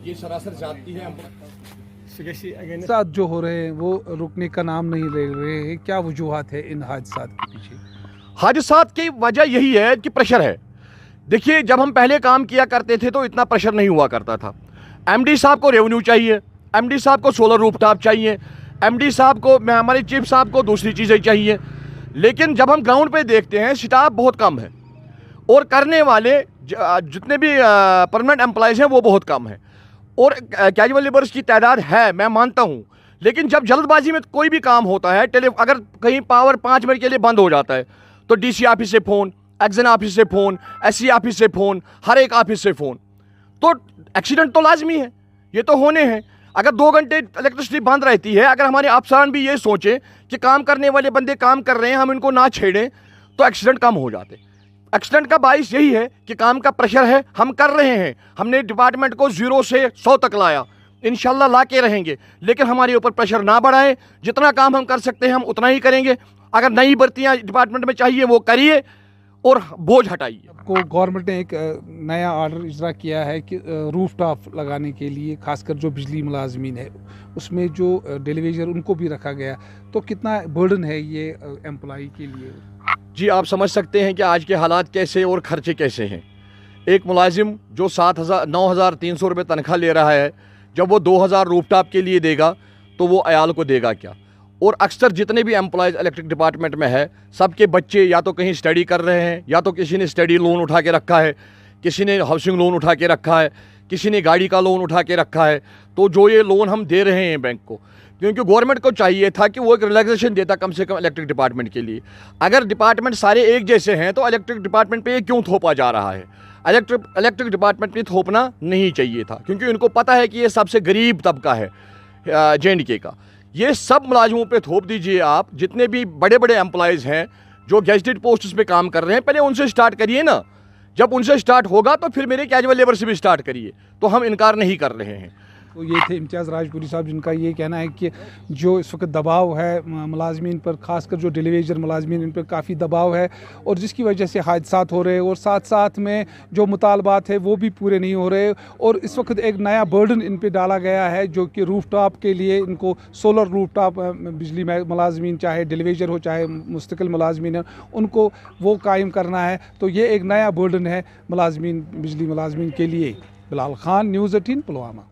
ये सरासर जाती है। हादसा जो हो रहे हैं वो रुकने का नाम नहीं ले रहे हैं, क्या वजूहात है इन हादसा के पीछे? हादसात की वजह यही है कि प्रेशर है। देखिए, जब हम पहले काम किया करते थे तो इतना प्रेशर नहीं हुआ करता था। एमडी साहब को रेवेन्यू चाहिए, एमडी साहब को सोलर रूफटॉप चाहिए, एमडी साहब को, हमारे चीफ साहब को दूसरी चीज़ें चाहिए। लेकिन जब हम ग्राउंड पे देखते हैं स्टाफ बहुत कम है और करने वाले जितने भी परमानेंट एम्प्लॉयज़ हैं वो बहुत कम है, और कैजुअल लेबर्स की तादाद है, मैं मानता हूँ। लेकिन जब जल्दबाजी में कोई भी काम होता है, अगर कहीं पावर 5 मिनट के लिए बंद हो जाता है तो डीसी ऑफिस से फ़ोन, एक्जन ऑफिस से फ़ोन, एससी ऑफिस से फ़ोन, हर एक ऑफिस से फ़ोन, तो एक्सीडेंट तो लाजमी है, ये तो होने हैं। अगर 2 घंटे इलेक्ट्रिसिटी बंद रहती है, अगर हमारे अफसरान भी ये सोचें कि काम करने वाले बंदे काम कर रहे हैं, हम इनको ना छेड़ें, तो एक्सीडेंट कम हो जाते। एक्सीडेंट का बाइस यही है कि काम का प्रेशर है, हम कर रहे हैं। हमने डिपार्टमेंट को 0 से 100 तक लाया, इंशाल्लाह ला के रहेंगे। लेकिन हमारे ऊपर प्रेशर ना बढ़ाएं, जितना काम हम कर सकते हैं हम उतना ही करेंगे। अगर नई भर्तियाँ डिपार्टमेंट में चाहिए वो करिए और बोझ हटाइए। को गवर्नमेंट ने एक नया ऑर्डर इजरा किया है कि रूफटॉप लगाने के लिए, खासकर जो बिजली मुलाजमीन है उसमें जो डेलीवेजर उनको भी रखा गया, तो कितना बर्डन है ये एम्प्लॉई के लिए? जी, आप समझ सकते हैं कि आज के हालात कैसे और खर्चे कैसे हैं। एक मुलाजिम जो 9,300 रुपये तनख्वाह ले रहा है, जब वो 2,000 रूफटॉप के लिए देगा तो वो अयाल को देगा क्या? और अक्सर जितने भी एम्प्लॉयज़ इलेक्ट्रिक डिपार्टमेंट में है, सबके बच्चे या तो कहीं स्टडी कर रहे हैं, या तो किसी ने स्टडी लोन उठा के रखा है, किसी ने हाउसिंग लोन उठा के रखा है, किसी ने गाड़ी का लोन उठा के रखा है। तो जो ये लोन हम दे रहे हैं बैंक को, क्योंकि गवर्नमेंट को चाहिए था कि वो एक रिलैक्सेशन देता कम से कम इलेक्ट्रिक डिपार्टमेंट के लिए। अगर डिपार्टमेंट सारे एक जैसे हैं तो इलेक्ट्रिक डिपार्टमेंट पे ये क्यों थोपा जा रहा है? इलेक्ट्रिक डिपार्टमेंट पे थोपना नहीं चाहिए था, क्योंकि इनको पता है कि ये सबसे गरीब तबका है JNK का। ये सब मुलाजिमों पे थोप दीजिए आप। जितने भी बड़े बड़े एम्प्लॉयज़ हैं जो गैजेटेड पोस्ट्स पे काम कर रहे हैं, पहले उनसे स्टार्ट करिए ना। जब उनसे स्टार्ट होगा तो फिर मेरे कैजुअल लेबर से भी स्टार्ट करिए। तो हम इनकार नहीं कर रहे हैं। तो ये थे इम्तियाज़ राजपुरी साहब, जिनका ये कहना है कि जो इस वक्त दबाव है मुलाजमीन पर, खासकर जो डेलीवेजर मुलाजमीन, इन पर काफ़ी दबाव है और जिसकी वजह से हादसात हो रहे हैं, और साथ साथ में जो मुतालबात है वो भी पूरे नहीं हो रहे। और इस वक्त एक नया बर्डन इन पर डाला गया है, जो कि रूफटॉप के लिए इनको सोलर रूफटॉप बिजली मुलाजमीन, चाहे डेलीवेजर हो चाहे मुस्तकिल मुलाजमीन है, उनको वो कायम करना है। तो ये एक नया बर्डन है मुलाजमीन, बिजली मुलाजमीन के लिए। बिलाल खान, न्यूज़ 18, पुलवामा।